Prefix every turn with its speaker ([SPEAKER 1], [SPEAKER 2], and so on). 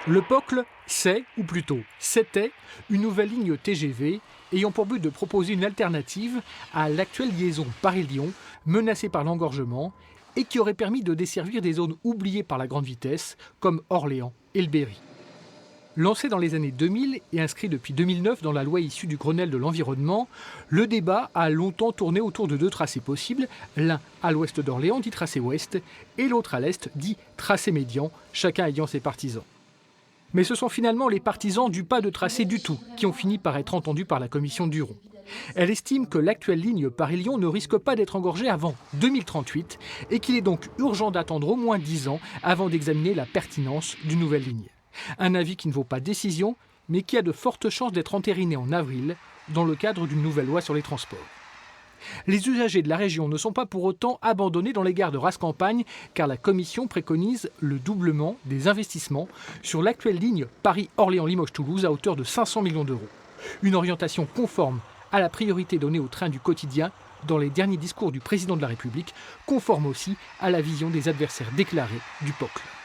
[SPEAKER 1] Le POCL, c'est, ou plutôt c'était, une nouvelle ligne TGV ayant pour but de proposer une alternative à l'actuelle liaison Paris-Lyon, menacée par l'engorgement, et qui aurait permis de desservir des zones oubliées par la grande vitesse, comme Orléans et le Berry. Lancé dans les années 2000 et inscrit depuis 2009 dans la loi issue du Grenelle de l'environnement, le débat a longtemps tourné autour de deux tracés possibles, l'un à l'ouest d'Orléans, dit tracé ouest, et l'autre à l'est, dit tracé médian, chacun ayant ses partisans. Mais ce sont finalement les partisans du pas de tracé du tout qui ont fini par être entendus par la commission Duron. Elle estime que l'actuelle ligne Paris-Lyon ne risque pas d'être engorgée avant 2038 et qu'il est donc urgent d'attendre au moins 10 ans avant d'examiner la pertinence d'une nouvelle ligne. Un avis qui ne vaut pas décision, mais qui a de fortes chances d'être entériné en avril dans le cadre d'une nouvelle loi sur les transports. Les usagers de la région ne sont pas pour autant abandonnés dans les gares de Race-Campagne, car la Commission préconise le doublement des investissements sur l'actuelle ligne Paris-Orléans-Limoges-Toulouse à hauteur de 500 millions d'euros. Une orientation conforme à la priorité donnée aux trains du quotidien dans les derniers discours du président de la République, conforme aussi à la vision des adversaires déclarés du POCL.